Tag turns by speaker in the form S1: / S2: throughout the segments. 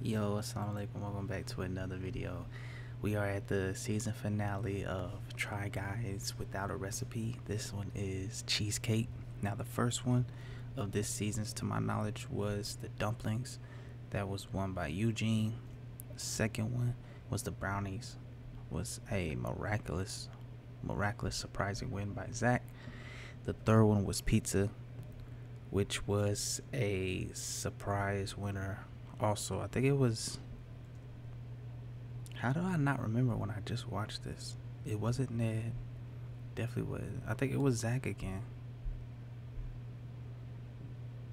S1: Yo, assalamu alaikum, welcome back to another video. We are at the season finale of Try Guys Without a Recipe. This one is Cheesecake. Now the first one of this season's, to my knowledge, was the dumplings. That was won by Eugene. The second one was the brownies. Was a miraculous surprising win by Zach. The third one was pizza, which was a surprise winner. Also, I think it was, how do I not remember when I just watched this? It wasn't Ned. Definitely was. I think it was Zach again.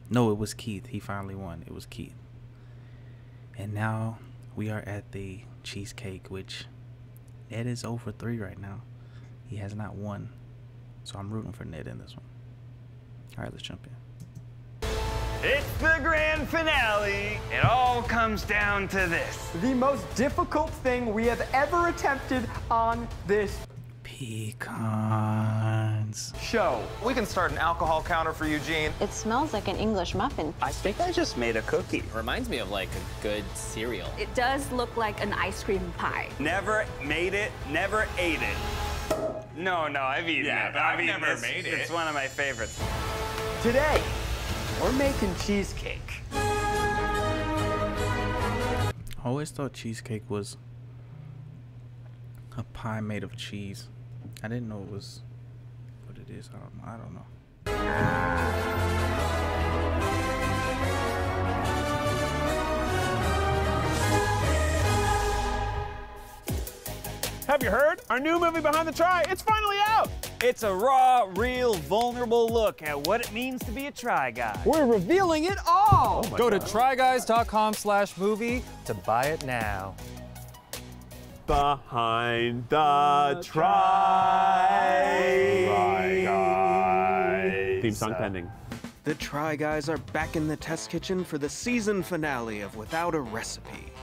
S1: No, it was Keith. He finally won. It was Keith. And now we are at the cheesecake, which Ned is 0 for 3 right now. He has not won. So I'm rooting for Ned in this one. All right, let's jump in.
S2: It's the grand finale. It all comes down to this.
S3: The most difficult thing we have ever attempted on this
S1: Pecans.
S3: show.
S4: We can start an alcohol counter for Eugene.
S5: It smells like an English muffin.
S2: I think I just made a cookie.
S6: Reminds me of like a good cereal.
S7: It does look like an ice cream pie.
S2: Never made it, never ate it. No, I've eaten it.
S4: I've never made it.
S2: It's one of my favorites.
S3: Today, we're making cheesecake.
S1: I always thought cheesecake was a pie made of cheese. I didn't know it was what it is. I don't know.
S8: Have you heard? Our new movie, Behind the Try, it's finally out!
S2: It's a raw, real, vulnerable look at what it means to be a try guy.
S3: We're revealing it all.
S4: Go to tryguys.com/movie to buy it now.
S8: Behind the Try. Theme song pending.
S9: The Try Guys are back in the test kitchen for the season finale of Without a Recipe.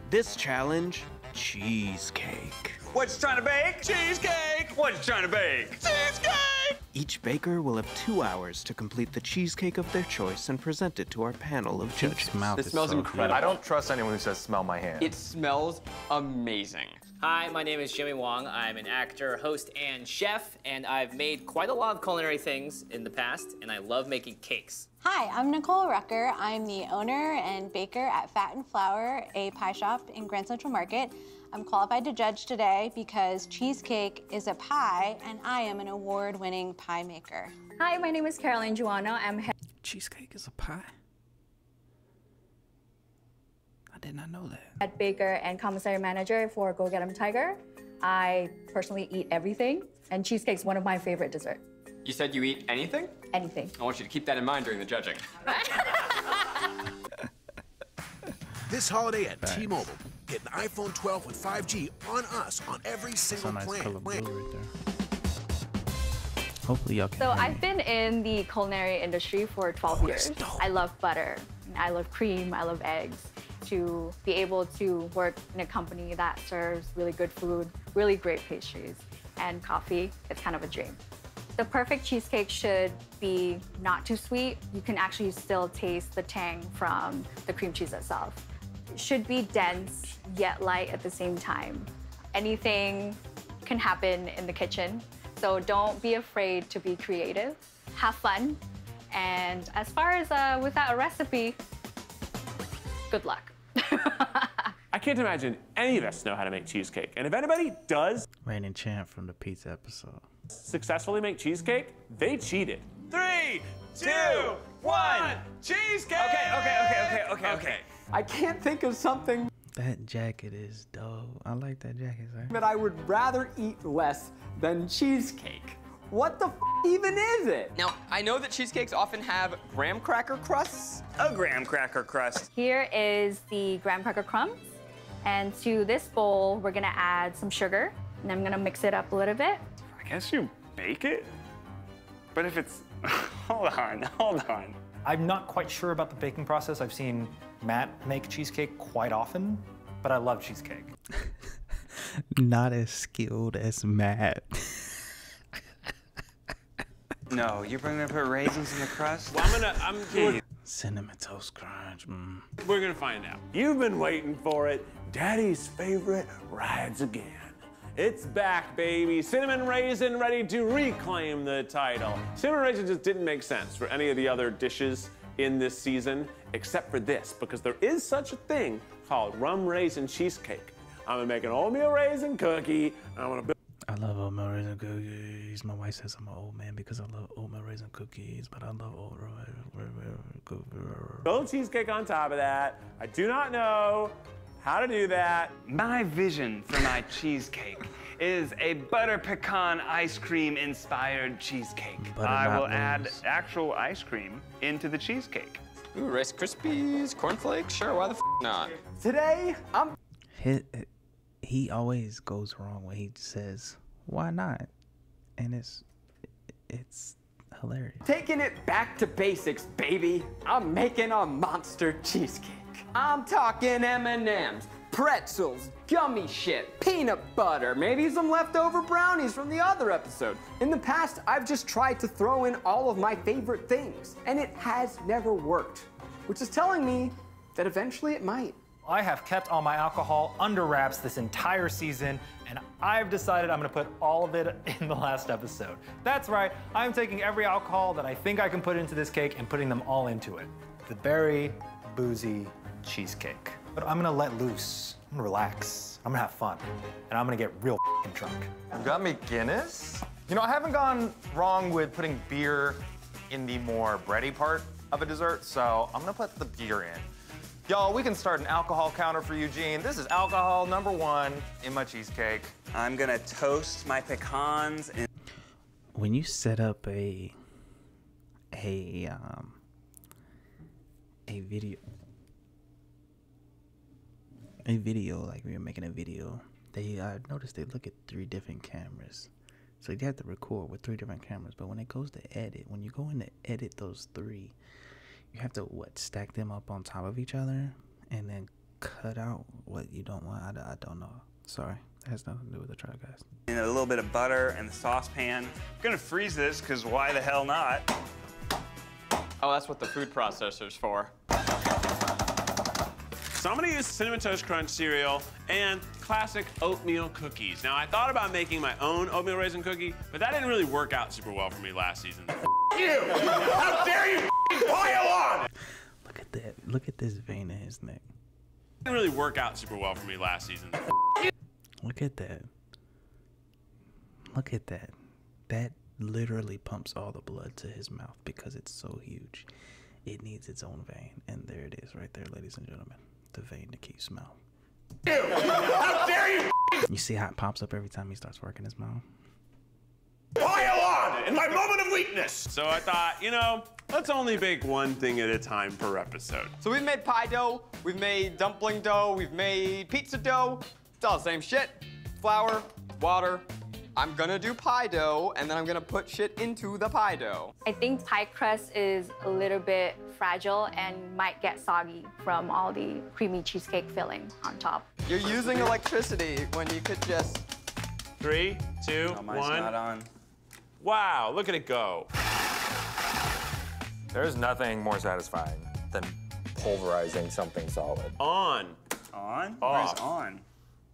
S9: This challenge, cheesecake.
S2: What's trying to bake? Cheesecake! What's trying to bake? Cheesecake!
S9: Each baker will have 2 hours to complete the cheesecake of their choice and present it to our panel of judges.
S1: Mouth
S4: It
S1: is
S4: smells
S1: so
S4: incredible. I don't trust anyone who says smell my hand.
S6: It smells amazing. Hi, my name is Jimmy Wong. I'm an actor, host, and chef, and I've made quite a lot of culinary things in the past, and I love making cakes.
S5: Hi, I'm Nicole Rucker. I'm the owner and baker at Fat and Flour, a pie shop in Grand Central Market. I'm qualified to judge today because cheesecake is a pie, and I am an award-winning pie maker.
S7: Hi, my name is Caroline Juano. I'm
S1: Cheesecake is a pie? I did not know that.
S7: head baker and commissary manager for Go Get 'em Tiger. I personally eat everything, and cheesecake's one of my favorite desserts.
S6: You said you eat anything?
S7: Anything.
S6: I want you to keep that in mind during the judging.
S10: This holiday at T-Mobile, get an iPhone 12 with 5G on us on every
S1: That's a
S10: single
S1: nice
S10: plan.
S1: color blue right there. Hopefully y'all can
S7: So
S1: hear
S7: I've
S1: me.
S7: been in the culinary industry for 12 years. I love butter, I love cream, I love eggs. To be able to work in a company that serves really good food, really great pastries, and coffee, it's kind of a dream. The perfect cheesecake should be not too sweet. You can actually still taste the tang from the cream cheese itself. It should be dense, yet light at the same time. Anything can happen in the kitchen, so don't be afraid to be creative. Have fun, and as far as Without a Recipe, good luck.
S8: I can't imagine any of us know how to make cheesecake. And if anybody does
S1: Reigning champ from the pizza episode.
S8: successfully make cheesecake, they cheated.
S2: 3, 2, 1, cheesecake! Okay.
S3: I can't think of something
S1: That jacket is dope. I like that jacket, sir.
S3: that I would rather eat less than cheesecake. What the f even is it?
S6: Now, I know that cheesecakes often have graham cracker crusts.
S2: A graham cracker crust.
S7: Here is the graham cracker crumbs. And to this bowl, we're gonna add some sugar. And I'm gonna mix it up a little bit.
S2: I guess you bake it? But if it's, hold on.
S11: I'm not quite sure about the baking process. I've seen Matt make cheesecake quite often, but I love cheesecake.
S1: Not as skilled as Matt.
S2: No, you're gonna put raisins in the crust?
S8: Well, I'm
S1: Cinnamon Toast Crunch.
S8: We're gonna find out. You've been waiting for it. Daddy's favorite rides again. It's back, baby. Cinnamon Raisin ready to reclaim the title. Cinnamon Raisin just didn't make sense for any of the other dishes in this season, except for this, because there is such a thing called rum raisin cheesecake. I'm gonna make an oatmeal raisin cookie. I'm gonna build.
S1: I love oatmeal raisin cookies. My wife says I'm an old man because I love oatmeal raisin cookies, but I love oatmeal raisin cookies.
S8: Build cheesecake on top of that. I do not know how to do that.
S2: My vision for my cheesecake is a butter pecan ice cream inspired cheesecake. I will add actual ice cream into the cheesecake.
S12: Ooh, Rice Krispies, cornflakes, sure, why the f not?
S3: Today, I'm...
S1: He always goes wrong when he says, why not? And it's hilarious.
S3: taking it back to basics, baby. I'm making a monster cheesecake. I'm talking M&Ms, pretzels, gummy shit, peanut butter, maybe some leftover brownies from the other episode. In the past, I've just tried to throw in all of my favorite things, and it has never worked, which is telling me that eventually it might.
S11: I have kept all my alcohol under wraps this entire season, and I've decided I'm gonna put all of it in the last episode. That's right, I'm taking every alcohol that I think I can put into this cake and putting them all into it. The berry, boozy cheesecake. But I'm gonna let loose, I'm gonna relax, I'm gonna have fun, and I'm gonna get real f***ing drunk.
S13: You got me Guinness? You know, I haven't gone wrong with putting beer in the more bready part of a dessert, so I'm gonna put the beer in. Y'all, we can start an alcohol counter for Eugene. This is alcohol #1 in my cheesecake.
S14: I'm gonna toast my pecans.
S1: When you set up a video, like we were making a video, I noticed they look at 3 different cameras. So you have to record with 3 different cameras, but when it goes to edit, when you go in to edit those 3, you have to stack them up on top of each other and then cut out what you don't want. I don't know. Sorry, it has nothing to do with the Try Guys.
S14: And a little bit of butter in the saucepan.
S2: I'm gonna freeze this, because why the hell not?
S12: Oh, that's what the food processor's for.
S8: So I'm gonna use Cinnamon Toast Crunch cereal and classic oatmeal cookies. Now, I thought about making my own oatmeal raisin cookie, but that didn't really work out super well for me last season. You! How dare you pile on!
S1: Look at that. Look at this vein in his neck.
S8: Didn't really work out super well for me last season.
S1: Look at that. Look at that. That literally pumps all the blood to his mouth because it's so huge. It needs its own vein. And there it is right there, ladies and gentlemen. The vein to keep smell.
S8: You! How dare you!
S1: You see how it pops up every time he starts working his mouth?
S8: Pile on in my moment of weakness. So I thought, you know, let's only bake one thing at a time per episode.
S12: So we've made pie dough, we've made dumpling dough, we've made pizza dough. It's all the same shit. Flour, water. I'm gonna do pie dough, and then I'm gonna put shit into the pie dough.
S7: I think pie crust is a little bit fragile and might get soggy from all the creamy cheesecake filling on top.
S12: You're using electricity when you could just...
S8: 3, 2,
S14: Oh, mine's
S8: 1.
S14: not on.
S8: Wow, look at it go.
S13: There's nothing more satisfying than pulverizing something solid.
S8: On.
S14: On?
S8: Off.
S14: Where's on?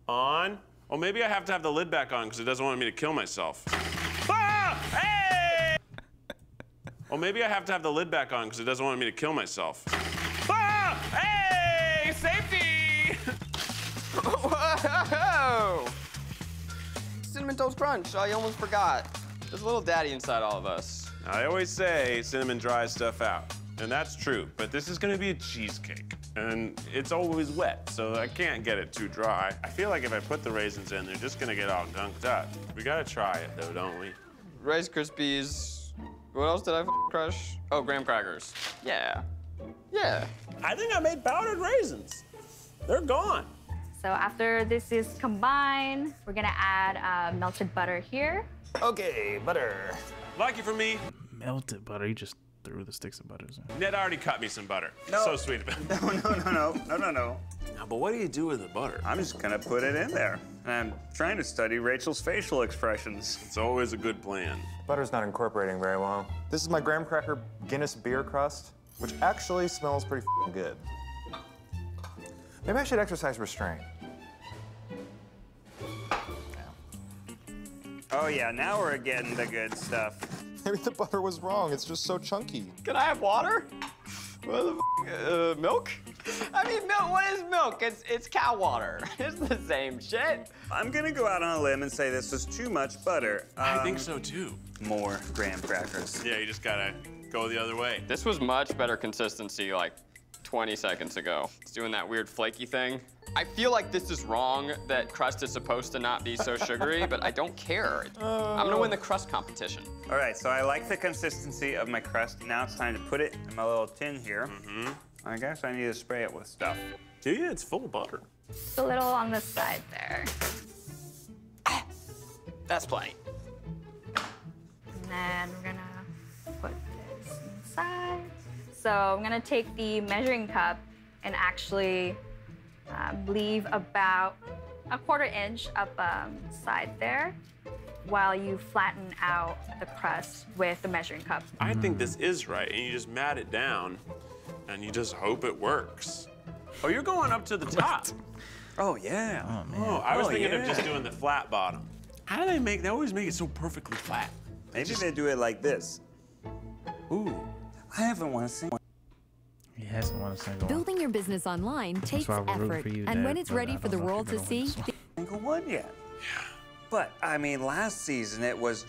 S8: On. Well, maybe I have to have the lid back on because it doesn't want me to kill myself. Ah! Hey! Well, maybe I have to have the lid back on because it doesn't want me to kill myself. Ah! Hey! Safety!
S12: Whoa! Cinnamon Toast Crunch, I almost forgot. There's a little daddy inside all of us.
S8: I always say cinnamon dries stuff out, and that's true, but this is gonna be a cheesecake, and it's always wet, so I can't get it too dry. I feel like if I put the raisins in, they're just gonna get all gunked up. We gotta try it though, don't we?
S12: Rice Krispies. What else did I crush? Oh, graham crackers. Yeah. Yeah.
S8: I think I made powdered raisins. They're gone.
S7: So after this is combined, we're gonna add melted butter here.
S8: Okay, butter. Lucky for me,
S1: Melted butter. You just threw the sticks of butter in.
S8: Ned already cut me some butter.
S14: No.
S8: So sweet about it.
S14: No.
S8: Now, but what do you do with the butter?
S14: I'm just gonna put it in there. And I'm trying to study Rachel's facial expressions.
S8: It's always a good plan.
S13: Butter's not incorporating very well. This is my graham cracker Guinness beer crust. which actually smells pretty good. Maybe I should exercise restraint.
S14: Oh yeah, now we're getting the good stuff.
S13: Maybe the butter was wrong. It's just so chunky.
S12: Can I have water? What the milk? I mean, milk. What is milk? It's cow water. It's the same shit.
S14: I'm gonna go out on a limb and say this was too much butter.
S8: I think so too.
S14: More graham crackers.
S8: Yeah, you just gotta go the other way.
S12: This was much better consistency like 20 seconds ago. It's doing that weird flaky thing. I feel like this is wrong, that crust is supposed to not be so sugary, but I don't care. I'm gonna win the crust competition.
S14: All right, so I like the consistency of my crust. Now it's time to put it in my little tin here. I guess I need to spray it with stuff.
S8: Do you? It's full of butter.
S7: Just a little on the side there.
S12: That's plenty.
S7: And then we're gonna put this inside. So I'm gonna take the measuring cup and actually leave about a 1/4 inch up side there while you flatten out the crust with the measuring cup.
S8: I think this is right, and you just mat it down, and you just hope it works. Oh, you're going up to the top.
S14: Oh, yeah.
S1: Oh, man.
S8: Oh, I was thinking of just doing the flat bottom. How do they always make it so perfectly flat?
S14: Maybe they do it like this.
S8: Ooh.
S14: I haven't won a single.
S1: He hasn't won a single one.
S15: Building your business online takes
S1: why we're rooting
S15: effort,
S1: for you,
S15: and
S1: Dad,
S15: when it's
S1: but
S15: ready
S1: I
S15: for
S1: don't
S15: the
S1: know if
S15: world
S1: you're
S15: to
S1: gonna win
S15: see,
S1: this one.
S14: Single one yet. But I mean, last season it was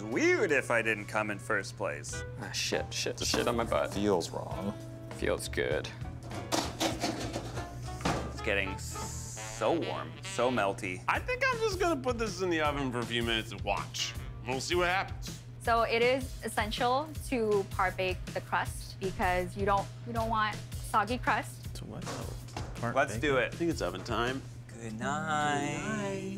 S14: weird if I didn't come in first place.
S12: Ah, shit on my butt.
S13: Feels wrong.
S12: Feels good.
S14: It's getting so warm, so melty.
S8: I think I'm just gonna put this in the oven for a few minutes and watch. We'll see what happens.
S7: So it is essential to par bake the crust because you don't want soggy crust.
S1: To what though?
S14: Let's do it.
S8: I think it's oven time.
S14: Good night.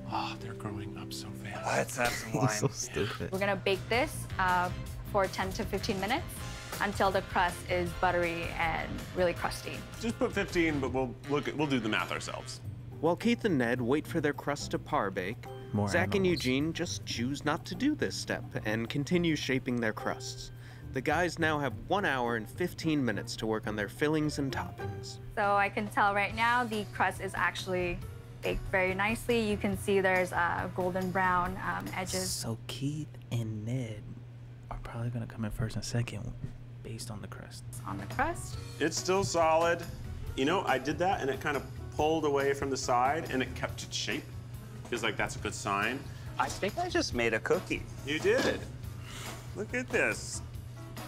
S8: Oh, they're growing up so fast.
S14: Let's have some wine.
S1: So stupid.
S7: We're gonna bake this for 10 to 15 minutes until the crust is buttery and really crusty.
S8: Just put 15, but we'll do the math ourselves.
S9: While Keith and Ned wait for their crust to par bake,
S1: More
S9: Zach and
S1: animals.
S9: Eugene just choose not to do this step and continue shaping their crusts. The guys now have 1 hour and 15 minutes to work on their fillings and toppings.
S7: So I can tell right now the crust is actually baked very nicely. You can see there's golden brown edges.
S1: So Keith and Ned are probably gonna come in first and second based on the crust.
S7: On the crust.
S8: It's still solid. You know, I did that and it kind of pulled away from the side and it kept its shape. Feels like that's a good sign.
S14: I think I just made a cookie.
S8: You did.
S14: Look at this.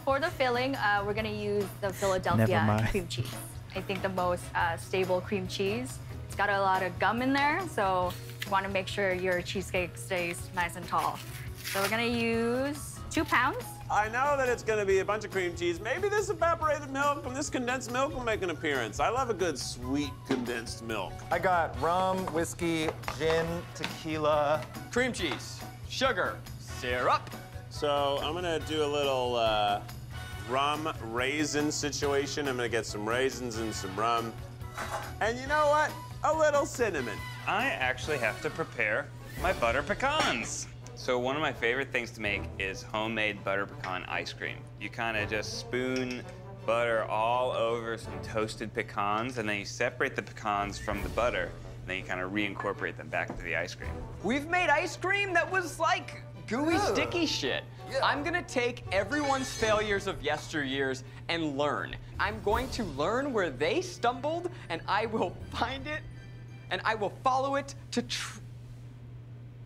S7: For the filling, we're gonna use the
S1: Never
S7: Philadelphia
S1: mind.
S7: cream cheese. I think the most stable cream cheese. It's got a lot of gum in there, so you wanna make sure your cheesecake stays nice and tall. So we're gonna use 2 pounds.
S8: I know that it's gonna be a bunch of cream cheese. Maybe this evaporated milk and this condensed milk will make an appearance. I love a good sweet condensed milk.
S13: I got rum, whiskey, gin, tequila.
S12: Cream cheese, sugar, syrup.
S8: So I'm gonna do a little rum raisin situation. I'm gonna get some raisins and some rum. And you know what? A little cinnamon.
S14: I actually have to prepare my butter pecans. So one of my favorite things to make is homemade butter pecan ice cream. You kind of just spoon butter all over some toasted pecans, and then you separate the pecans from the butter, and then you kind of reincorporate them back into the ice cream.
S12: We've made ice cream that was like gooey, sticky shit. I'm gonna take everyone's failures of yesteryears and learn. I'm going to learn where they stumbled, and I will find it, and I will follow it to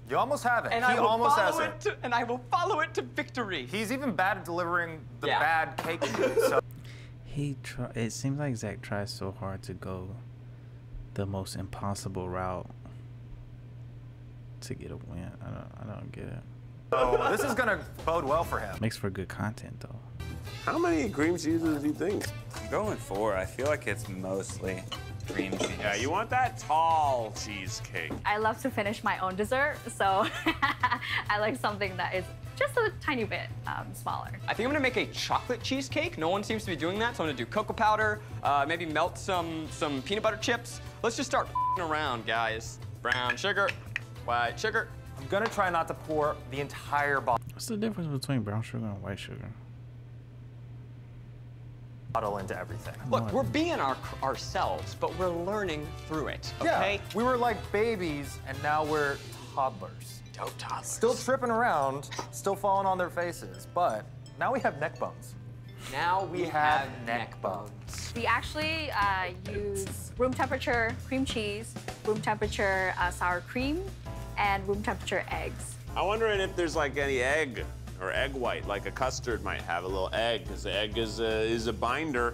S13: You almost have it.
S12: and
S13: He
S12: I will
S13: almost has
S12: follow
S13: it.
S12: it to, and I will follow it to victory.
S13: He's even bad at delivering the
S12: Yeah.
S13: bad cake to you, so.
S1: It seems like Zach tries so hard to go the most impossible route to get a win. I don't get it.
S13: So this is gonna bode well for him.
S1: Makes for good content though.
S8: How many cream cheeses do you think?
S14: I'm going 4. I feel like it's mostly cream cheese.
S8: Yeah, you want that tall cheesecake.
S7: I love to finish my own dessert, so I like something that is just a tiny bit smaller.
S12: I think I'm gonna make a chocolate cheesecake. No one seems to be doing that, so I'm gonna do cocoa powder, maybe melt some peanut butter chips. Let's just start around, guys. Brown sugar, white sugar.
S13: I'm gonna try not to pour the entire bottle.
S1: What's the difference between brown sugar and white sugar?
S13: Muddle into everything.
S3: Look, we're being ourselves, but we're learning through it, okay?
S13: Yeah, we were like babies, and now we're toddlers.
S3: Dope toddlers.
S13: Still tripping around, still falling on their faces, but now we have neck bones.
S3: Now we have neck bones.
S7: We actually use room temperature cream cheese, room temperature sour cream, and room temperature eggs.
S8: I'm wondering if there's like any egg or egg white, like a custard might have a little egg, because the egg is a binder.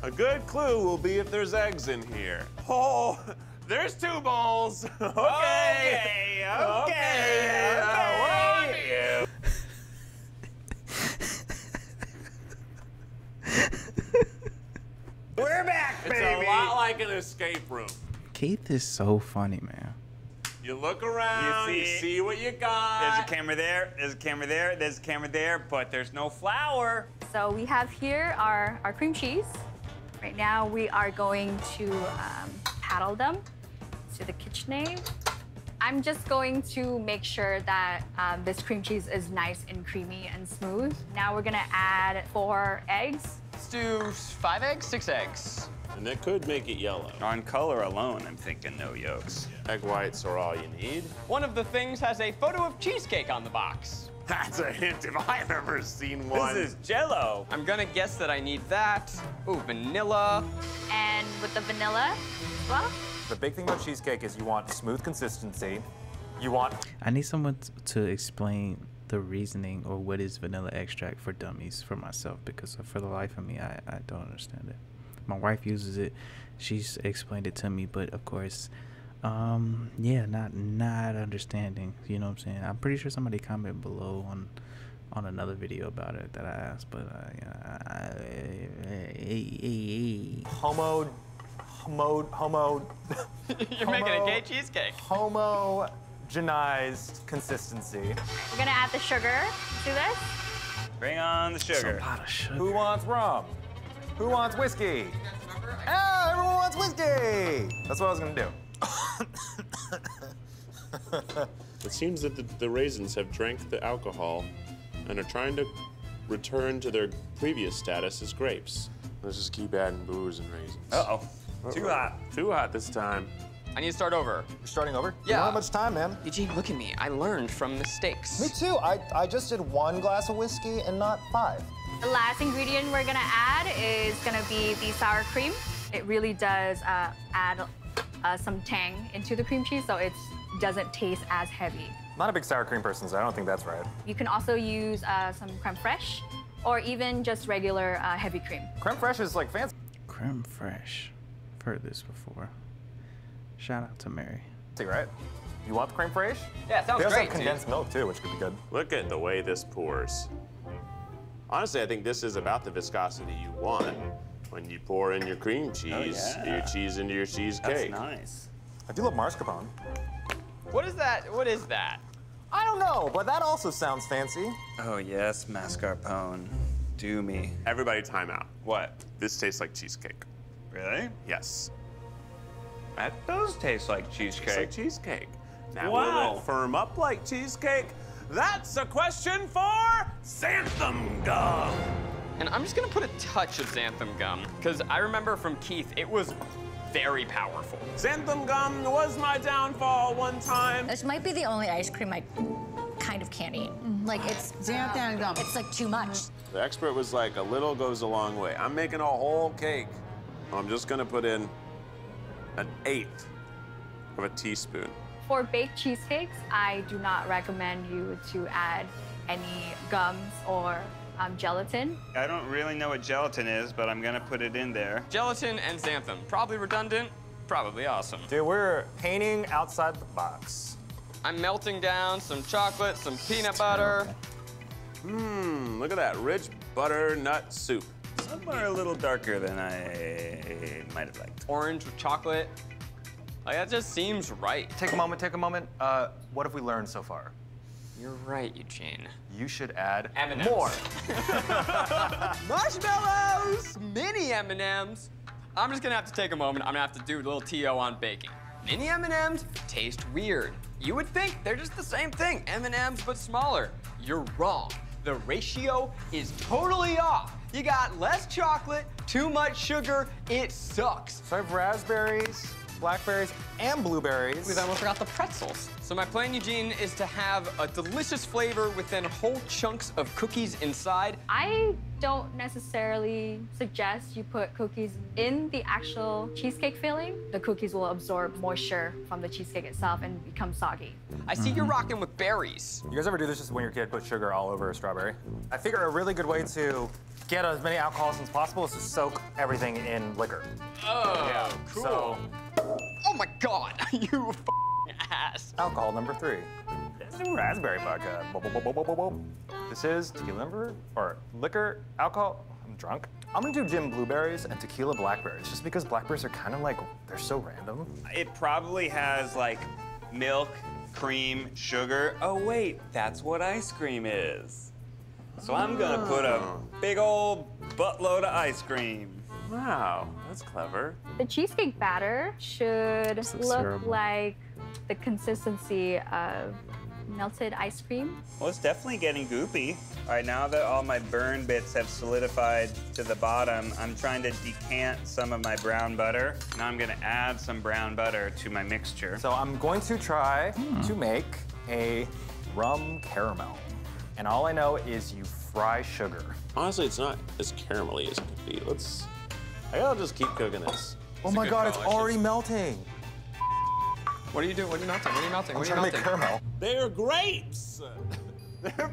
S8: A good clue will be if there's eggs in here. Oh, there's 2 bowls. Okay. Okay. How are you? We're back, baby. It's a lot like an escape room.
S1: Keith is so funny, man.
S8: You look around, you see what you got.
S14: There's a camera there, there's a camera there, there's a camera there, but there's no flour.
S7: So we have here our cream cheese. Right now we are going to paddle them to the KitchenAid. I'm just going to make sure that this cream cheese is nice and creamy and smooth. Now we're gonna add 4 eggs.
S12: Let's do 5 eggs, 6 eggs.
S8: And that could make it yellow.
S14: On color alone, I'm thinking no yolks.
S8: Egg whites are all you need.
S12: One of the things has a photo of cheesecake on the box.
S8: That's a hint if I've ever seen one.
S14: This is Jell-O.
S12: I'm gonna guess that I need that. Ooh, vanilla.
S7: And with the vanilla as well.
S13: The big thing about cheesecake is you want smooth consistency. You want...
S1: I need someone to explain the reasoning or what is vanilla extract for dummies for myself, because for the life of me, I don't understand it. My wife uses it. She's explained it to me, but of course, yeah, not understanding. You know what I'm saying? I'm pretty sure somebody commented below on another video about it that I asked, but
S13: Homo.
S12: You're making a gay cheesecake.
S13: Homogenized consistency.
S7: We're gonna add the sugar to this.
S14: Bring on the sugar.
S1: A lot of sugar.
S13: Who wants rum? Who wants whiskey? Ah, everyone wants whiskey! That's what I was gonna do.
S8: It seems that the raisins have drank the alcohol and are trying to return to their previous status as grapes. Let's just keep adding booze and raisins.
S14: Uh-oh. Too hot.
S8: Too hot this time.
S12: I need to start over.
S13: You're starting over?
S12: Yeah.
S13: You don't have much time, man.
S12: Eugene, look at me. I learned from mistakes.
S13: Me too. I just did 1 glass of whiskey and not 5.
S7: The last ingredient we're gonna add is gonna be the sour cream. It really does add some tang into the cream cheese, so it doesn't taste as heavy.
S13: Not a big sour cream person, so I don't think that's right.
S7: You can also use some creme fraiche, or even just regular heavy cream.
S13: Creme fraiche is like fancy.
S1: Creme fraiche. I've heard this before. Shout out to Mary.
S13: See, right? You want the creme fraiche?
S12: Yeah, sounds
S13: they also
S12: great,
S13: have condensed milk too, which could be good.
S8: Look at the way this pours. Honestly, I think this is about the viscosity you want when you pour in your cream cheese, your cheese into your cheesecake.
S14: That's nice.
S13: I do love mascarpone.
S12: What is that? What is that?
S13: I don't know, but that also sounds fancy.
S14: Oh yes, mascarpone. Do me.
S8: Everybody time out.
S14: What?
S8: This tastes like cheesecake.
S14: Really?
S8: Yes.
S14: That does taste like cheesecake.
S8: It's like cheesecake. Now
S14: Wow.
S8: will it firm up like cheesecake? That's a question for xanthan gum.
S12: And I'm just gonna put a touch of xanthan gum, because I remember from Keith, it was very powerful.
S8: Xanthan gum was my downfall one time.
S16: This might be the only ice cream I kind of can't eat. Like, it's xanthan gum. It's like too much.
S8: The expert was like, a little goes a long way. I'm making a whole cake. I'm just gonna put in 1/8 of a teaspoon.
S7: For baked cheesecakes, I do not recommend you to add any gums or gelatin.
S14: I don't really know what gelatin is, but I'm gonna put it in there.
S12: Gelatin and xanthan. Probably redundant, probably awesome.
S13: Dude, we're painting outside the box.
S12: I'm melting down some chocolate, some peanut butter.
S8: Mmm, look at that rich butternut soup.
S14: Some are a little darker than I might have liked.
S12: Orange with chocolate. Like, that just seems right.
S13: Take a moment, take a moment. What have we learned so far?
S12: You're right, Eugene.
S13: You should add
S12: M&Ms.
S13: more.
S12: Marshmallows! Mini M&Ms. I'm just gonna have to take a moment. I'm gonna have to do a little TO on baking. Mini M&Ms taste weird. You would think they're just the same thing, M&Ms but smaller. You're wrong. The ratio is totally off. You got less chocolate, too much sugar, it sucks.
S13: So I have raspberries, blackberries, and blueberries.
S12: We almost forgot the pretzels. So my plan, Eugene, is to have a delicious flavor with then whole chunks of cookies inside.
S7: I don't necessarily suggest you put cookies in the actual cheesecake filling. The cookies will absorb moisture from the cheesecake itself and become soggy.
S12: I see you're rocking with berries.
S13: You guys ever do this just when your kid puts sugar all over a strawberry? I figure a really good way to get as many alcohols as possible is to soak everything in liquor.
S12: Oh,
S13: yeah,
S12: cool.
S13: So,
S12: oh my God, you ass.
S13: Alcohol number 3. This is raspberry vodka. This is tequila or liquor, alcohol. I'm drunk. I'm gonna do gin blueberries and tequila blackberries, just because blackberries are kind of like, they're so random.
S14: It probably has like milk, cream, sugar. Oh wait, that's what ice cream is. So I'm gonna put a big old buttload of ice cream.
S8: Wow, that's clever.
S7: The cheesecake batter should look
S14: terrible.
S7: like the consistency of melted ice cream.
S14: Well, it's definitely getting goopy. All right, now that all my burn bits have solidified to the bottom, I'm trying to decant some of my brown butter. Now I'm gonna add some brown butter to my mixture.
S13: So I'm going to try to make a rum caramel. And all I know is you fry sugar.
S8: Honestly, it's not as caramelly as it could be. I gotta just keep cooking this.
S13: Oh my God, it's already melting.
S12: What are you doing? What are you melting? What are you melting?
S13: I'm
S12: What are you
S13: trying to
S12: melting?
S13: make caramel.
S8: They're grapes! They're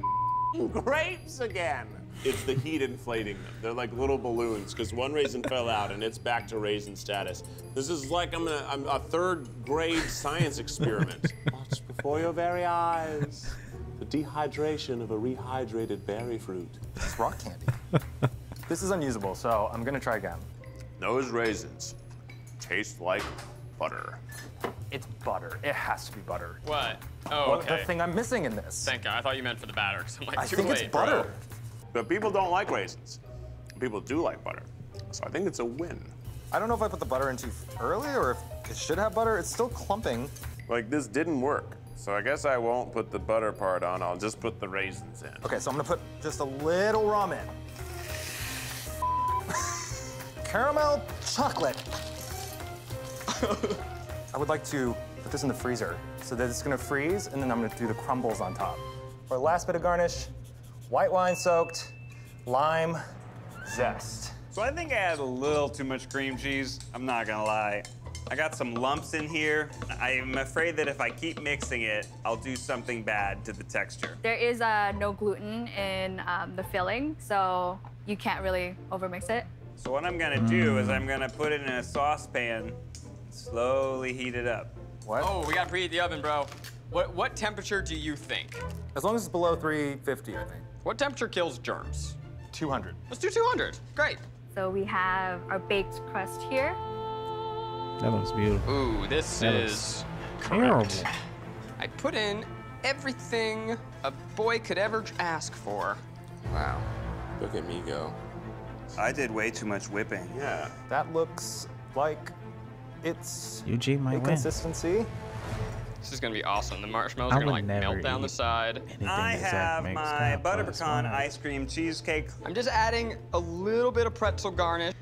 S8: grapes again! It's the heat inflating them. They're like little balloons, because one raisin fell out and it's back to raisin status. This is like I'm a third grade science experiment. Watch before your very eyes. The dehydration of a rehydrated berry fruit.
S13: It's rock candy. This is unusable, so I'm gonna try again.
S8: Those raisins taste like butter.
S13: It's butter. It has to be butter.
S12: What? Oh, okay.
S13: The thing I'm missing in this.
S12: Thank God. I thought you meant for the batter, because I'm like,
S13: I
S12: too
S13: think
S12: late,
S13: it's butter.
S12: bro.
S8: But people don't like raisins. People do like butter. So I think it's a win.
S13: I don't know if I put the butter in too early or if it should have butter. It's still clumping.
S8: Like, this didn't work. So I guess I won't put the butter part on. I'll just put the raisins in.
S13: Okay, so I'm gonna put just a little rum in. Caramel chocolate. I would like to put this in the freezer so that it's gonna freeze, and then I'm gonna do the crumbles on top. For the last bit of garnish, white wine soaked, lime zest.
S14: So I think I had a little too much cream cheese. I'm not gonna lie. I got some lumps in here. I'm afraid that if I keep mixing it, I'll do something bad to the texture.
S7: There is no gluten in the filling, so you can't really overmix it.
S14: So what I'm gonna do is I'm gonna put it in a saucepan, slowly heat it up.
S13: What?
S12: Oh, we gotta preheat the oven, bro. What temperature do you think?
S13: As long as it's below 350, I think.
S12: What temperature kills germs?
S13: 200.
S12: Let's do 200. Great.
S7: So we have our baked crust here.
S1: That looks beautiful.
S12: Ooh, this
S1: That
S12: is
S1: looks
S12: correct.
S1: terrible.
S12: I put in everything a boy could ever ask for.
S8: Wow. Look at me go.
S14: I did way too much whipping.
S8: Yeah.
S13: That looks like it's
S1: Eugene might
S13: a
S1: win.
S13: consistency.
S12: This is gonna be awesome. The marshmallows
S1: I
S12: are gonna
S1: would
S12: like
S1: never
S12: melt down the
S1: eat
S12: side.
S1: Anything
S14: I
S1: that Zach
S14: have
S1: makes
S14: my
S1: kinda
S14: butter
S1: plus
S14: pecan
S1: one.
S14: ice cream cheesecake.
S12: I'm just adding a little bit of pretzel garnish.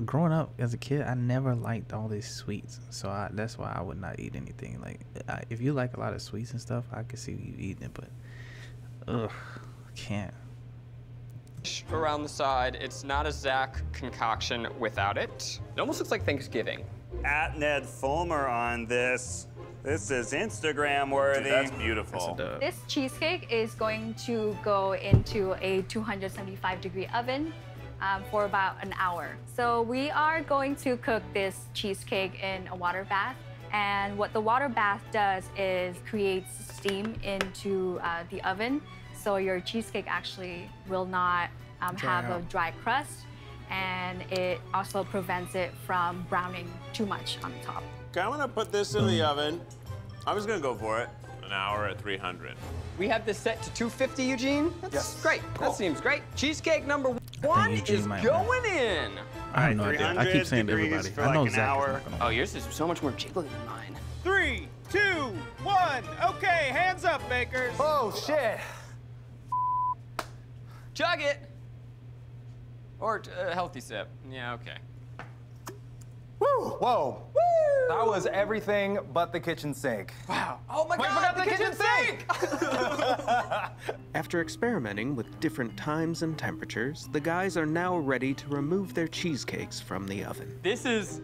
S1: Growing up as a kid, I never liked all these sweets, so that's why I would not eat anything. Like, if you like a lot of sweets and stuff, I could see you eating it, but ugh, I can't.
S12: Around the side. It's not a Zach concoction without it. It almost looks like Thanksgiving.
S14: At Ned Fulmer on this. This is Instagram worthy.
S8: Dude, that's beautiful.
S7: This cheesecake is going to go into a 275-degree oven for about an hour. So we are going to cook this cheesecake in a water bath. And what the water bath does is creates steam into the oven. So your cheesecake actually will not have a dry crust. And it also prevents it from browning too much on top.
S8: Okay, I'm gonna put this in the oven. I was gonna go for it. An hour at 300.
S12: We have this set to 250, Eugene. That's great.
S8: Cool.
S12: That seems great. Cheesecake number one
S1: Eugene
S12: is
S1: might
S12: going in.
S1: I have no idea. I keep saying to
S14: 300
S1: everybody.
S14: for
S1: I know
S14: like an
S1: Zach
S14: hour.
S1: is not gonna
S12: Oh, yours is so much more jiggly than mine.
S11: 3, 2, 1. Okay, hands up, bakers.
S13: Oh, shit.
S12: Chug it. Or a healthy sip. Yeah, okay.
S13: Woo! Whoa! Woo! That was everything but the kitchen sink.
S12: Wow. Oh my God, the kitchen sink!
S9: After experimenting with different times and temperatures, the guys are now ready to remove their cheesecakes from the oven.
S12: This is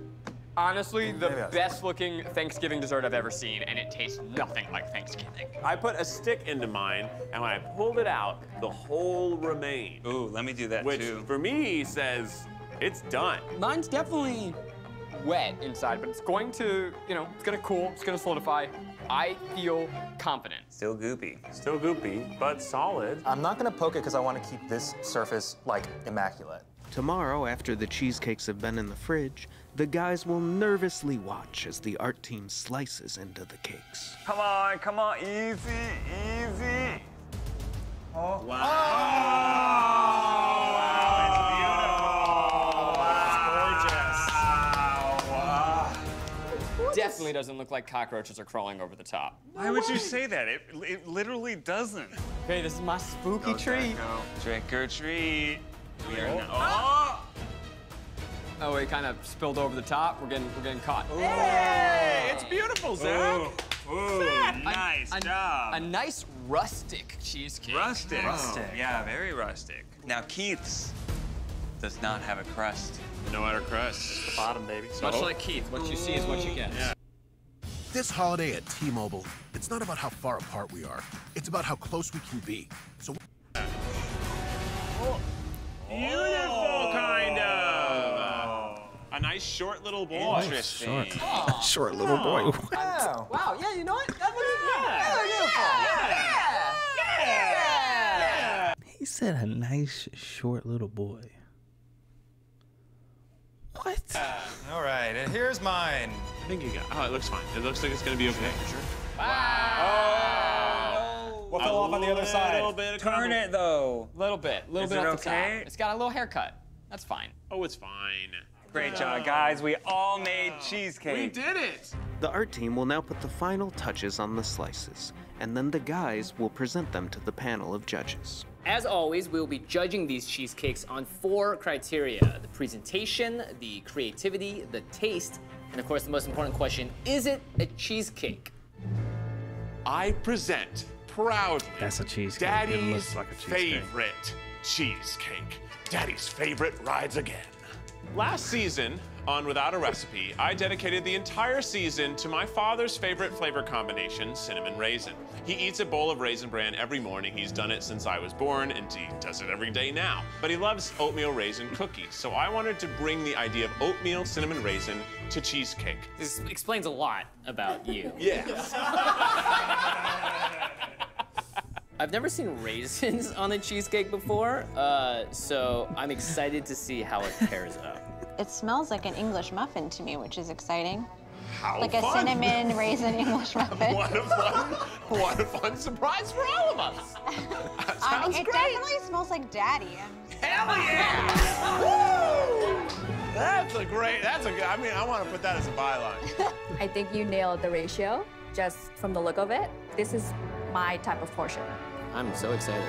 S12: honestly the best looking Thanksgiving dessert I've ever seen, and it tastes nothing like Thanksgiving.
S8: I put a stick into mine, and when I pulled it out, the whole remained.
S14: Ooh, let me do that
S8: which,
S14: too.
S8: Which, for me, says it's done.
S12: Mine's definitely wet inside, but it's going to, you know, it's gonna cool, it's gonna solidify. I feel confident.
S14: Still goopy.
S8: Still goopy, but solid.
S13: I'm not gonna poke it because I want to keep this surface, like, immaculate.
S9: Tomorrow, after the cheesecakes have been in the fridge, the guys will nervously watch as the art team slices into the cakes.
S14: Come on, easy, easy. Oh. Wow.
S12: Definitely doesn't look like cockroaches are crawling over the top.
S14: Why would you say that? It literally doesn't.
S12: Okay, this is my spooky treat.
S14: Trick or treat. We are now.
S12: Oh! Oh, it kind of spilled over the top. We're getting caught.
S8: Ooh. Hey, it's beautiful, Zach.
S14: Ooh, nice job.
S12: A nice rustic cheesecake.
S14: Rustic. Yeah, very rustic. Now Keith's does not have a crust.
S8: No outer crust. Just the bottom, baby.
S12: Much like Keith, what you see is what you get.
S10: Yeah. This holiday at T-Mobile, it's not about how far apart we are. It's about how close we can be. So.
S8: Beautiful, kind of. A nice short little boy.
S14: Interesting.
S1: Short little boy.
S12: Wow. Wow. Yeah. You know what? That looks beautiful.
S1: He said a nice short little boy. What?
S13: All right, and here's mine.
S8: I think you got. Oh, it looks fine. It looks like it's gonna be okay. Sure.
S12: Wow.
S13: What fell off on the other side?
S14: Turn it though.
S12: Little bit off the
S14: okay?
S12: top. It's got a little haircut. That's fine.
S8: Oh, it's fine.
S14: Great job, guys. We all made cheesecake.
S8: We did it.
S9: The art team will now put the final touches on the slices, and then the guys will present them to the panel of judges.
S6: As always, we will be judging these cheesecakes on 4 criteria: the presentation, the creativity, the taste, and of course the most important question, is it a cheesecake?
S8: I present proudly
S1: That's a cheesecake. It
S8: Daddy's
S1: looks like a cheesecake.
S8: favorite cheesecake. Daddy's favorite rides again. Last season, on Without a Recipe, I dedicated the entire season to my father's favorite flavor combination, cinnamon raisin. He eats a bowl of Raisin Bran every morning. He's done it since I was born, and he does it every day now. But he loves oatmeal raisin cookies, so I wanted to bring the idea of oatmeal cinnamon raisin to cheesecake.
S6: This explains a lot about you.
S8: Yes.
S6: I've never seen raisins on a cheesecake before, so I'm excited to see how it pairs up.
S5: It smells like an English muffin to me, which is exciting.
S8: How
S5: like
S8: fun.
S5: a cinnamon raisin English muffin.
S8: What a fun surprise for all of us. That sounds
S5: it
S8: great.
S5: definitely smells like Daddy.
S8: Hell yeah! Woo! That's a good, I mean, I want to put that as a byline.
S7: I think you nailed the ratio just from the look of it. This is my type of portion.
S6: I'm so excited.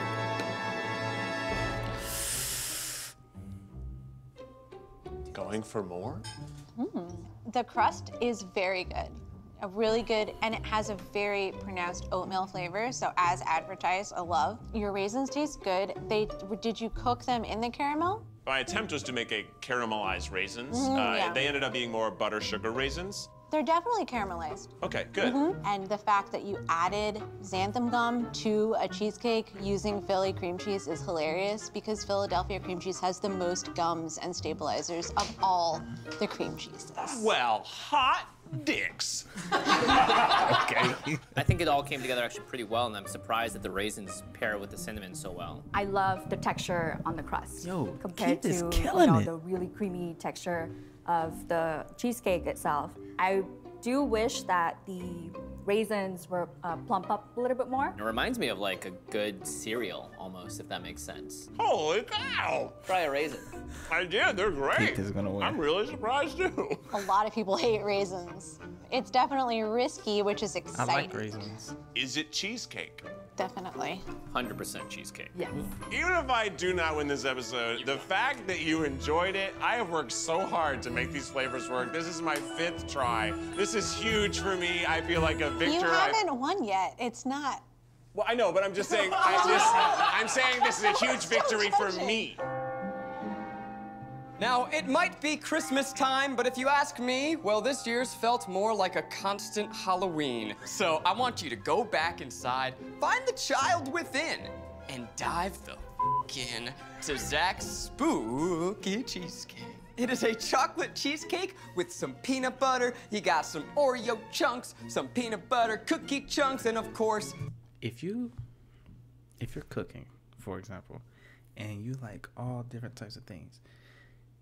S8: Going for more?
S5: The crust is very good. Really good, and it has a very pronounced oatmeal flavor, so as advertised, I love. Your raisins taste good. Did you cook them in the caramel?
S8: My attempt was to make a caramelized raisins.
S5: Yeah.
S8: They ended up being more butter sugar raisins.
S5: They're definitely caramelized.
S8: Okay, good.
S5: And the fact that you added xanthan gum to a cheesecake using Philly cream cheese is hilarious because Philadelphia cream cheese has the most gums and stabilizers of all the cream cheeses.
S8: Well, hot dicks.
S6: Okay. I think it all came together actually pretty well, and I'm surprised that the raisins pair with the cinnamon so well.
S7: I love the texture on the crust.
S1: Yo,
S7: compared
S1: Keith is
S7: to
S1: killing it.
S7: the really creamy texture of the cheesecake itself. I do wish that the raisins were plump up a little bit more.
S6: It reminds me of like a good cereal almost, if that makes sense.
S8: Holy cow!
S6: Try a raisin.
S8: I did, they're great.
S1: Keith is gonna win.
S8: I'm really surprised too.
S5: A lot of people hate raisins. It's definitely risky, which is
S1: I
S5: exciting.
S1: like raisins.
S8: Is it cheesecake?
S5: Definitely.
S6: 100% cheesecake.
S7: Yes.
S8: Even if I do not win this episode, the fact that you enjoyed it, I have worked so hard to make these flavors work. This is my 5th try. This is huge for me. I feel like a victor.
S5: You haven't won yet. It's not.
S8: Well, I know, but I'm just saying, I'm saying this is a huge victory for me.
S12: Now, it might be Christmas time, but if you ask me, well, this year's felt more like a constant Halloween. So I want you to go back inside, find the child within, and dive the in to Zach's spooky cheesecake. It is a chocolate cheesecake with some peanut butter. You got some Oreo chunks, some peanut butter cookie chunks, and of course,
S1: if you're cooking, for example, and you like all different types of things,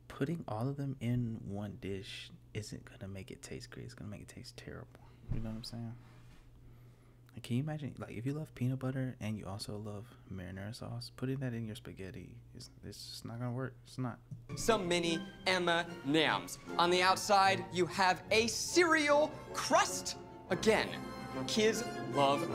S1: putting all of them in one dish isn't gonna make it taste great. It's gonna make it taste terrible. You know what I'm saying? Like, can you imagine, like, if you love peanut butter and you also love marinara sauce, putting that in your spaghetti it's just not gonna work. It's not.
S12: some mini M&Ms. On the outside, you have a cereal crust. Again, kids love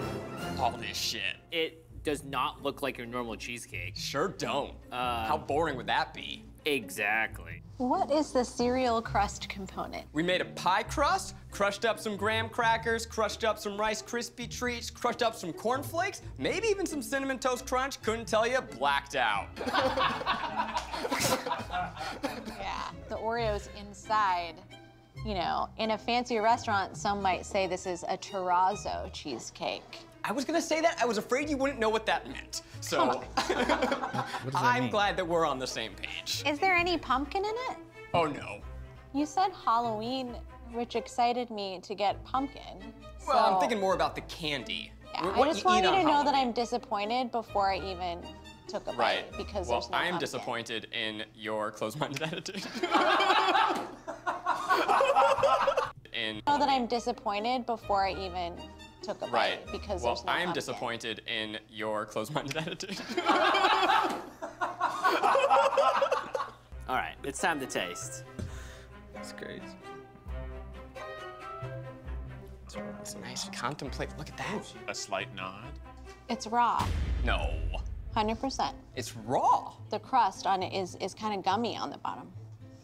S12: all this shit.
S6: It does not look like your normal cheesecake.
S12: Sure don't. How boring would that be?
S6: Exactly.
S5: What is the cereal crust component?
S12: We made a pie crust, crushed up some graham crackers, crushed up some Rice Krispie treats, crushed up some cornflakes, maybe even some Cinnamon Toast Crunch. Couldn't tell you, blacked out.
S5: Yeah, the Oreo's inside. You know, in a fancy restaurant, some might say this is a terrazzo cheesecake.
S12: I was gonna say that. I was afraid you wouldn't know what that meant. So I'm glad that we're on the same page.
S5: Is there any pumpkin in it?
S12: Oh no.
S5: You said Halloween, which excited me to get pumpkin.
S12: Well, I'm
S5: So,
S12: thinking more about the candy.
S5: yeah,
S12: What
S5: I just
S12: you
S5: want
S12: eat
S5: you to
S12: on
S5: know that
S12: Halloween.
S5: I'm disappointed before I even took a bite
S12: Right.
S5: because
S12: Well,
S5: there's no
S12: I am
S5: pumpkin.
S12: disappointed in your closed-minded attitude.
S5: Know that I'm disappointed before I even took a
S12: Right.
S5: bite because
S12: Well,
S5: there's no
S12: I am
S5: pumpkin.
S12: disappointed in your closed-minded attitude.
S6: All right, it's time to taste.
S1: That's crazy.
S12: It's nice. Contemplate. Look at that.
S8: A slight nod.
S5: It's raw,
S12: No.
S5: 100%.
S12: It's raw.
S5: The crust on it is kind of gummy on the bottom.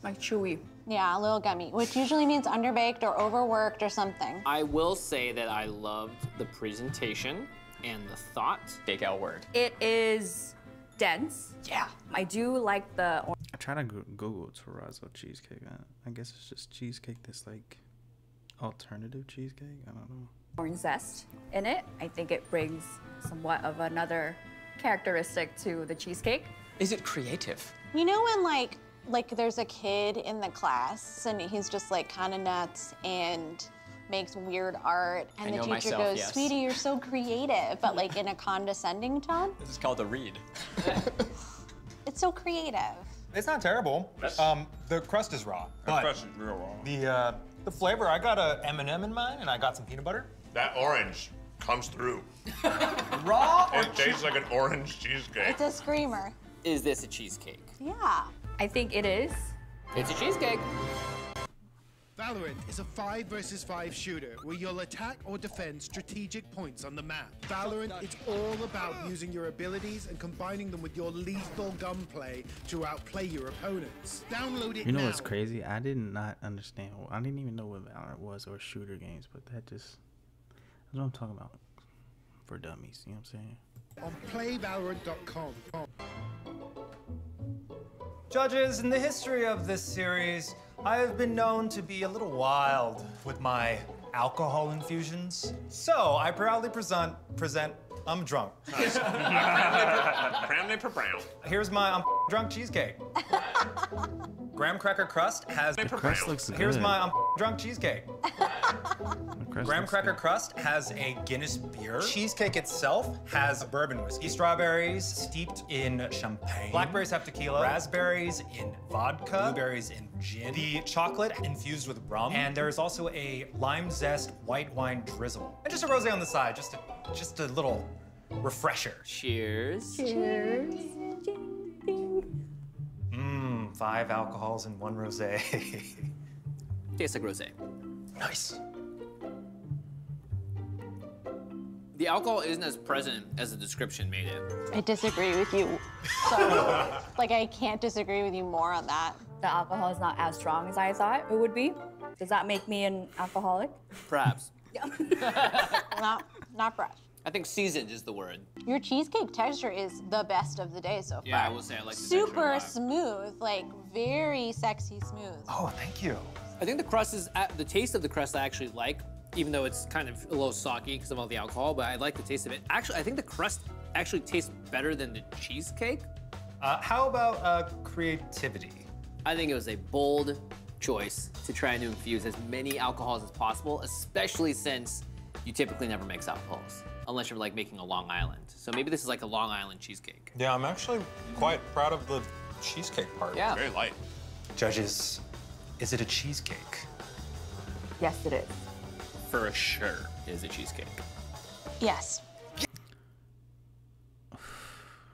S7: Like chewy.
S5: Yeah, a little gummy, which usually means underbaked or overworked or something.
S6: I will say that I loved the presentation and the thought.
S12: Big L word.
S7: It is dense.
S12: Yeah.
S7: I do like the
S1: I try to Google terrazzo cheesecake. I guess it's just cheesecake that's like alternative cheesecake. I don't know.
S7: orange zest in it. I think it brings somewhat of another characteristic to the cheesecake.
S12: Is it creative?
S5: You know when like there's a kid in the class and he's just like kind of nuts and makes weird art and
S12: I
S5: the
S12: know
S5: teacher
S12: myself,
S5: goes,
S12: yes.
S5: "Sweetie, you're so creative," but like in a condescending tone.
S12: This is called a read.
S5: It's so creative.
S4: It's not terrible. The crust is raw.
S8: The
S4: but
S8: crust is real raw.
S4: The flavor, I got a M&M in mine and I got some peanut butter.
S10: That orange comes through.
S12: Raw or
S10: It tastes like an orange cheesecake.
S5: It's a screamer.
S6: Is this a cheesecake?
S5: Yeah.
S7: I think it is.
S6: It's a cheesecake.
S17: Valorant is a 5 versus 5 shooter where you'll attack or defend strategic points on the map. Valorant is all about using your abilities and combining them with your lethal gunplay to outplay your opponents. Download it
S1: You know
S17: now.
S1: what's crazy? I did not understand. I didn't even know what Valorant was or shooter games, but that's what I'm talking about for dummies. You know what I'm saying?
S17: On playvalorant.com.
S11: Judges, in the history of this series, I have been known to be a little wild with my alcohol infusions. So I proudly present I'm drunk. Here's my I'm drunk cheesecake. Graham cracker crust has
S1: The crust looks
S11: Here's
S1: good.
S11: my I'm drunk cheesecake.
S1: crust
S11: Graham
S1: looks
S11: cracker crust has a Guinness beer. Cheesecake itself has bourbon whiskey. Strawberries steeped in champagne. Blackberries have tequila. Raspberries in vodka. Blueberries in gin. The chocolate infused with rum. And there's also a lime zest white wine drizzle. And just a rosé on the side, just a little refresher.
S6: Cheers.
S7: Cheers.
S11: 5 alcohols and 1 rosé.
S6: Tastes like rosé.
S11: Nice.
S6: The alcohol isn't as present as the description made it.
S5: I disagree with you. So, like, I can't disagree with you more on that.
S7: The alcohol is not as strong as I thought it would be. Does that make me an alcoholic?
S6: Perhaps.
S5: Not fresh.
S6: I think seasoned is the word.
S5: Your cheesecake texture is the best of the day so far.
S6: Yeah, I will say I like the
S5: super smooth, like very sexy smooth.
S11: Oh, thank you.
S6: I think the crust is, the taste of the crust I actually like, even though it's kind of a little soggy because of all the alcohol, but I like the taste of it. Actually, I think the crust actually tastes better than the cheesecake.
S11: How about creativity?
S6: I think it was a bold choice to try to infuse as many alcohols as possible, especially since you typically never mix alcohols, unless you're like making a Long Island. So maybe this is like a Long Island cheesecake.
S13: Yeah, I'm actually quite proud of the cheesecake part.
S6: Yeah.
S13: Very light.
S11: Judges, is it a cheesecake?
S7: Yes, it is.
S6: For sure is a cheesecake.
S5: Yes.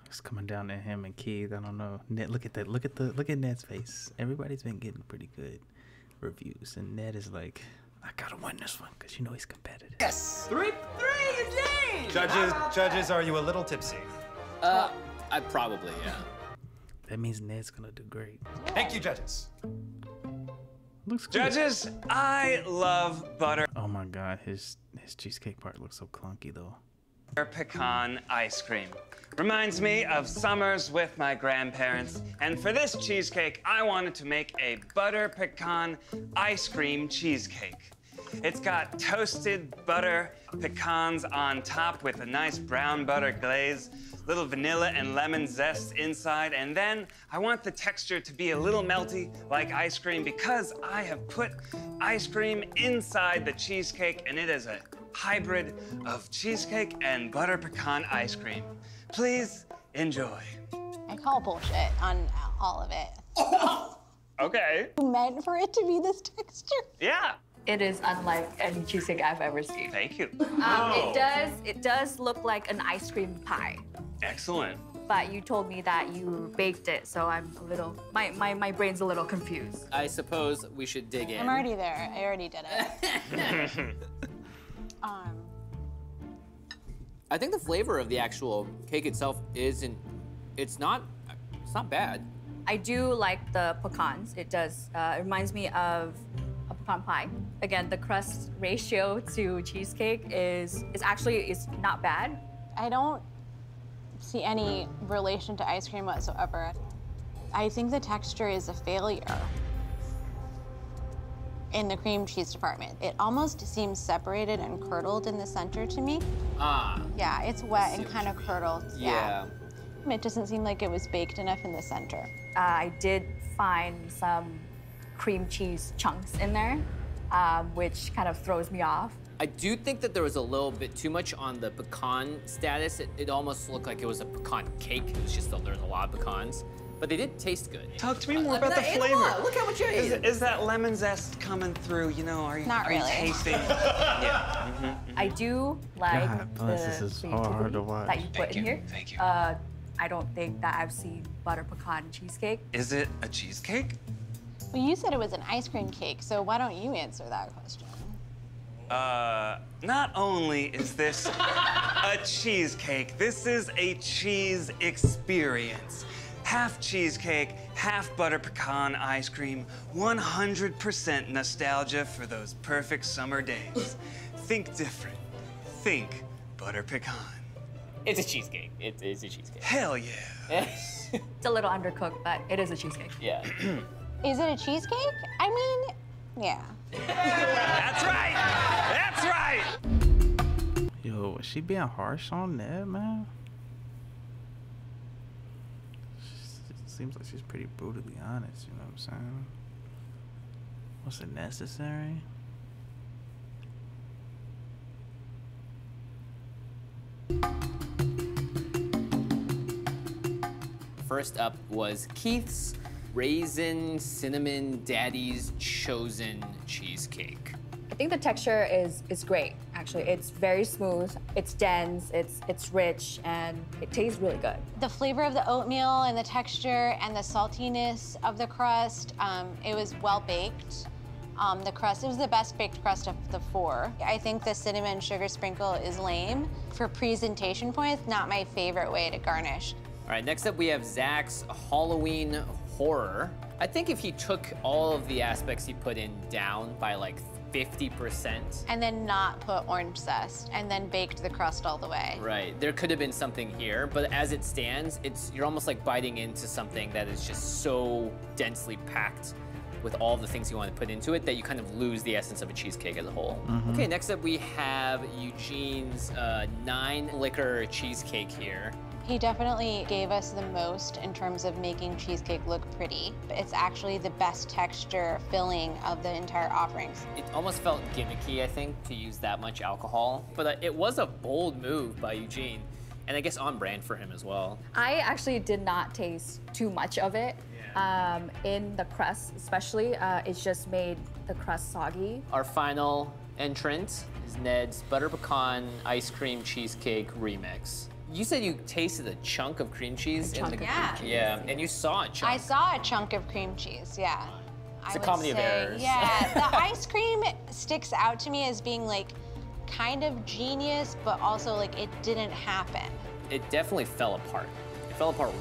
S1: It's coming down to him and Keith. I don't know. Ned, look at that. Look at Ned's face. Everybody's been getting pretty good reviews, and Ned is like, I gotta win this one because you know he's competitive.
S11: Yes.
S6: 3-3, Eugene!
S11: Judges, are you a little tipsy?
S6: I probably, yeah.
S1: That means Ned's gonna do great.
S11: Thank you, judges.
S1: Looks good.
S2: Judges, I love butter.
S1: Oh my God, his cheesecake part looks so clunky though.
S2: Pecan ice cream. Reminds me of summers with my grandparents. And for this cheesecake, I wanted to make a butter pecan ice cream cheesecake. It's got toasted butter pecans on top with a nice brown butter glaze, little vanilla and lemon zest inside, and then I want the texture to be a little melty like ice cream because I have put ice cream inside the cheesecake, and it is a hybrid of cheesecake and butter pecan ice cream. Please enjoy.
S5: I call bullshit on all of it.
S2: Okay.
S5: You meant for it to be this texture?
S2: Yeah.
S7: It is unlike any cheesecake I've ever seen.
S2: Thank you.
S7: It does look like an ice cream pie.
S2: Excellent.
S7: But you told me that you baked it, so I'm a little, my brain's a little confused.
S6: I suppose we should dig in.
S5: I'm already there. I already did it.
S6: I think the flavor of the actual cake itself it's not bad.
S7: I do like the pecans. It does, it reminds me of a pecan pie. Again, the crust ratio to cheesecake is not bad.
S5: I don't see any relation to ice cream whatsoever. I think the texture is a failure in the cream cheese department. It almost seems separated and curdled in the center to me.
S6: Ah.
S5: Yeah, it's wet and kind of curdled.
S6: Yeah.
S5: It doesn't seem like it was baked enough in the center.
S7: I did find some cream cheese chunks in there, which kind of throws me off.
S6: I do think that there was a little bit too much on the pecan status. It almost looked like it was a pecan cake. It was just that there's a lot of pecans. But they did taste good.
S2: Talk to me more about the flavor.
S6: Look how much you ate.
S2: Is that lemon zest coming through? You know, are you tasting? Yeah.
S7: I do like
S1: God bless, this is
S7: the
S1: hard to watch.
S7: that you put in here.
S2: Thank you.
S7: I don't think that I've seen butter pecan cheesecake.
S2: Is it a cheesecake?
S5: Well, you said it was an ice cream cake, so why don't you answer that question?
S2: Not only is this a cheesecake, this is a cheese experience. Half cheesecake, half butter pecan ice cream, 100% nostalgia for those perfect summer days. Think different. Think butter pecan.
S6: It's a cheesecake. It is a cheesecake.
S2: Hell yeah.
S7: It's a little undercooked, but it is a cheesecake.
S6: Yeah.
S5: Is it a cheesecake? I mean, yeah.
S2: That's right! That's right!
S1: Yo, is she being harsh on Ned, man? It seems like she's pretty brutally honest, you know what I'm saying? Was it necessary?
S6: First up was Keith's Raisin Cinnamon Daddy's Chosen Cheesecake.
S7: I think the texture is great, actually. It's very smooth, it's dense, it's rich, and it tastes really good.
S5: The flavor of the oatmeal and the texture and the saltiness of the crust, it was well baked. The crust, it was the best baked crust of the 4. I think the cinnamon sugar sprinkle is lame. For presentation points, not my favorite way to garnish.
S6: All right, next up we have Zach's Halloween Horror. I think if he took all of the aspects he put in down by like 50%.
S5: And then not put orange zest, and then baked the crust all the way.
S6: Right, there could have been something here, but as it stands, you're almost like biting into something that is just so densely packed with all the things you want to put into it that you kind of lose the essence of a cheesecake as a whole. Okay, next up we have Eugene's 9-liquor cheesecake here.
S5: He definitely gave us the most in terms of making cheesecake look pretty. It's actually the best texture filling of the entire offerings.
S6: It almost felt gimmicky, I think, to use that much alcohol, but it was a bold move by Eugene, and I guess on brand for him as well.
S7: I actually did not taste too much of it. In the crust, especially, it's just made the crust soggy.
S6: Our final entrant is Ned's Butter Pecan Ice Cream Cheesecake Remix. You said you tasted a chunk of cream cheese in the
S5: cream cheese.
S6: Yeah, and you saw a chunk.
S5: I saw a chunk of cream cheese, yeah.
S6: It's a comedy of errors.
S5: Yeah, the ice cream sticks out to me as being like kind of genius, but also like it didn't happen.
S6: It definitely fell apart. It fell apart.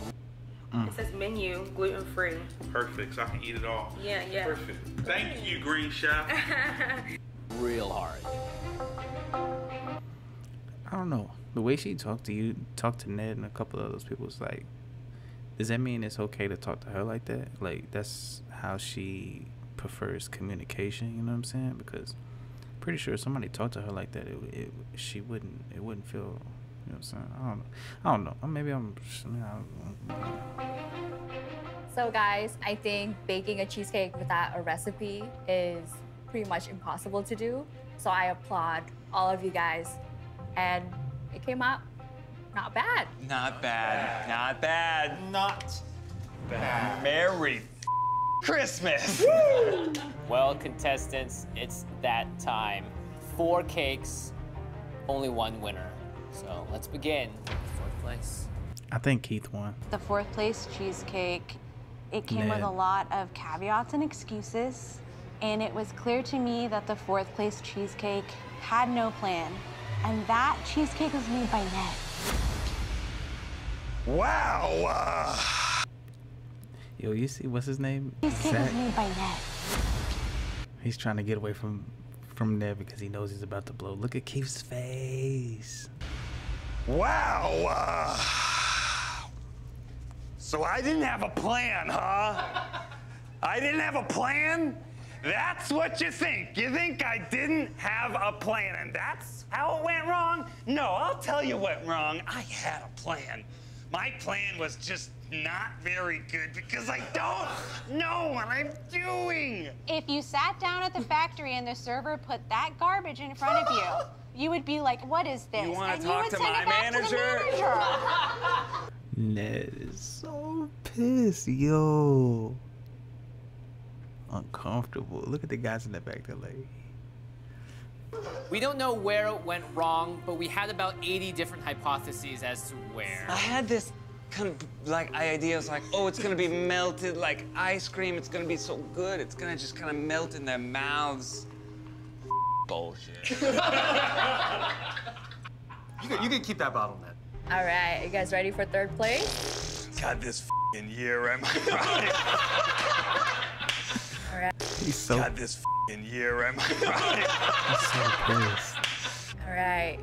S18: It says menu, gluten-free.
S19: Perfect, so I can eat it all.
S18: Yeah, yeah.
S19: Perfect. Thank you, Green Chef.
S6: Real hard.
S1: I don't know. The way she talked to Ned and a couple of those people, was like, does that mean it's okay to talk to her like that? Like, that's how she prefers communication, you know what I'm saying? Because I'm pretty sure if somebody talked to her like that, it wouldn't feel, you know what I'm saying? I don't know. Maybe I don't know.
S7: So guys, I think baking a cheesecake without a recipe is pretty much impossible to do. So I applaud all of you guys, and it came out not bad.
S2: Not bad. Not bad.
S11: Not bad.
S2: Merry Christmas.
S6: Well, contestants, it's that time. 4 cakes, only 1 winner. So let's begin. 4th place.
S1: I think Keith won.
S5: The 4th place cheesecake, it came with
S1: Ned.
S5: a lot of caveats and excuses, and it was clear to me that the 4th place cheesecake had no plan, and that cheesecake was made by Ned.
S19: Wow.
S1: Yo, you see, what's his name?
S5: Cheesecake was
S1: Zach?
S5: made by Ned.
S1: He's trying to get away from Ned because he knows he's about to blow. Look at Keith's face.
S19: Wow. So I didn't have a plan, huh? I didn't have a plan? That's what you think. You think I didn't have a plan, and that's how it went wrong? No, I'll tell you what went wrong. I had a plan. My plan was just not very good because I don't know what I'm doing.
S5: If you sat down at the factory and the server put that garbage in front of you, you would be like, what is this?
S2: You want
S5: And
S2: to
S5: you
S2: talk
S5: would
S2: to
S5: send
S2: my
S5: it back to the
S2: manager?
S1: Ned is so pissed, yo. Uncomfortable. Look at the guys in the back. They're like,
S6: We don't know where it went wrong, but we had about 80 different hypotheses as to where.
S2: I had this kind of like idea. I was like, oh, it's gonna be melted like ice cream. It's gonna be so good. It's gonna just kind of melt in their mouths. Bullshit.
S13: You can keep that bottle, Ned.
S7: All right, you guys ready for 3rd place?
S19: God, this f***ing year, am I right?
S7: All right.
S1: he's so,
S19: God, this f***ing year, am I right?
S1: he's so pissed.
S7: All right,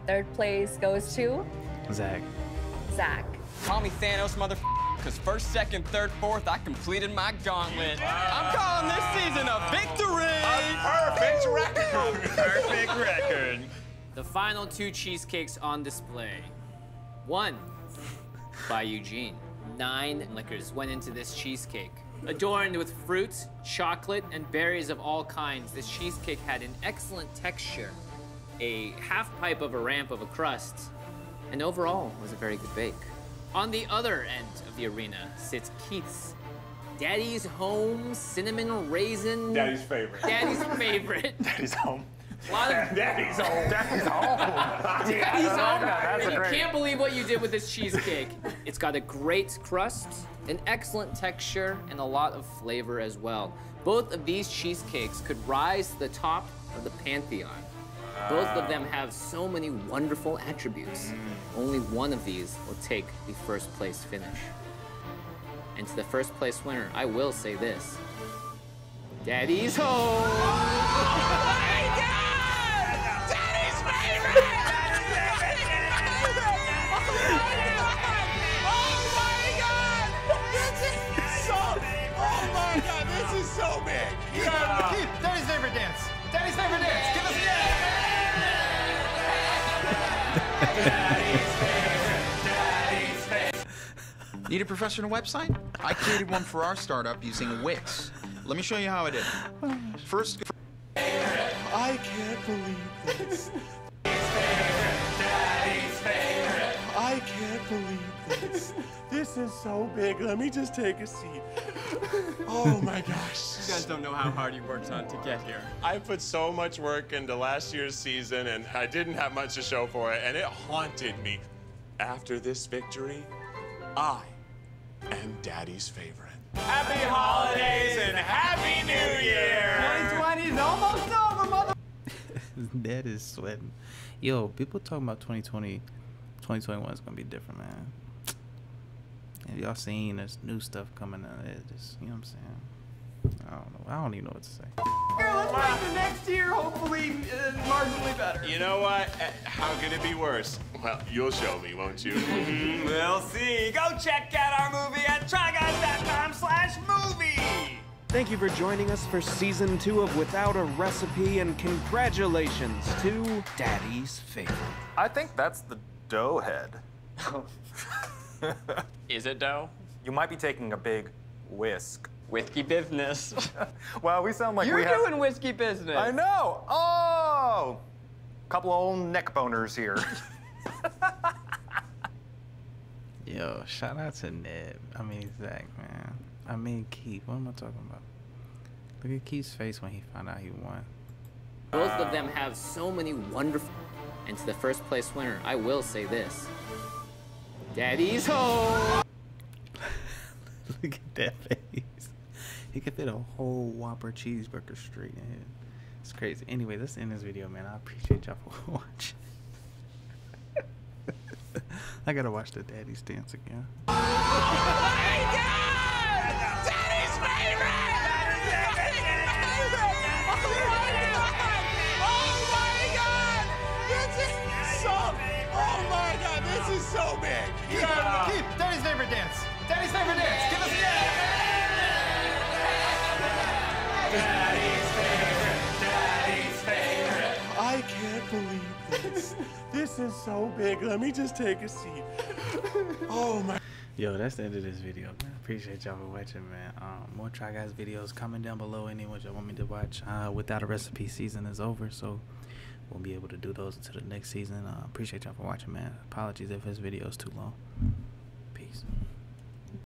S7: 3rd place goes to
S1: Zach.
S7: Zach.
S12: Call me Thanos, because 1st, 2nd, 3rd, 4th, I completed my gauntlet. I'm calling this season a victory!
S19: A perfect record!
S2: Perfect record.
S6: The final 2 cheesecakes on display. 1 by Eugene. 9 liquors went into this cheesecake. Adorned with fruit, chocolate, and berries of all kinds, this cheesecake had an excellent texture, a half pipe of a ramp of a crust, and overall was a very good bake. On the other end of the arena sits Keith's Daddy's Home Cinnamon Raisin.
S8: Daddy's favorite.
S6: Daddy's favorite.
S8: Daddy's home. Daddy's home.
S13: Daddy's home.
S6: Daddy's home.
S13: That's
S6: And
S13: a
S6: you
S13: great.
S6: can't believe what you did with this cheesecake. It's got a great crust, an excellent texture, and a lot of flavor as well. Both of these cheesecakes could rise to the top of the pantheon. Both of them have so many wonderful attributes. Only one of these will take the first place finish. And to the first place winner, I will say this. Daddy's home!
S19: Oh my God! Daddy's favorite! Oh my God! This is so... Oh my God, this is so big!
S11: Keith, Daddy's favorite dance. Daddy's favorite dance. Give us a dance.
S19: Daddy's favorite.
S20: Need a professional website? I created one for our startup using Wix. Let me show you how I did it. First,
S19: I can't believe this. Daddy's favorite. I can't believe this. This is so big. Let me just take a seat. Oh my gosh.
S12: You guys don't know how hard you worked on to get here.
S8: I put so much work into last year's season, and I didn't have much to show for it, and it haunted me. After this victory, I am Daddy's favorite.
S19: Happy holidays and Happy New Year!
S11: 2020 is almost over, mother.
S1: Dad is sweating. Yo, people talking about 2020, 2021 is gonna be different, man. Have y'all seen there's new stuff coming out? It just, you know what I'm saying? I don't know. I don't even know what to say.
S11: Here, let's make the next year hopefully marginally better.
S8: You know what? How could it be worse? Well, you'll show me, won't you?
S2: We'll see. Go check out our movie at tryguys.com/movie.
S9: Thank you for joining us for season 2 of Without a Recipe, and congratulations to Daddy's favorite.
S13: I think that's the dough head.
S12: Is it dough?
S13: You might be taking a big whisk.
S12: Whiskey business.
S13: Well, we sound like
S12: You're
S13: we have...
S12: doing whiskey business.
S13: I know. Oh, couple of old neck boners here.
S1: Yo, shout out to Ned. I mean, Zach, man. I mean, Keith. What am I talking about? Look at Keith's face when he found out he won.
S6: Both of them have so many wonderful... And to the first place winner, I will say this. Daddy's home!
S1: Look at that face. He could fit a whole Whopper cheeseburger straight in here. It's crazy. Anyway, let's end this video, man. I appreciate y'all for watching. I gotta watch the Daddy's dance again.
S19: Oh my God! Daddy's favorite! Oh my God! This is so... Oh my God, this is so big!
S11: Keith, Daddy's favorite dance. Daddy's favorite dance. Give us a dance.
S19: Daddy's favorite. Daddy's favorite. I can't believe this. This is so big. Let me just take a seat. Oh my.
S1: Yo, that's the end of this video, man. Appreciate y'all for watching, man. More Try Guys videos. Comment down below any ones y'all want me to watch. Without a Recipe season is over, so we'll be able to do those until the next season. Appreciate y'all for watching, man. Apologies if this video is too long. Peace.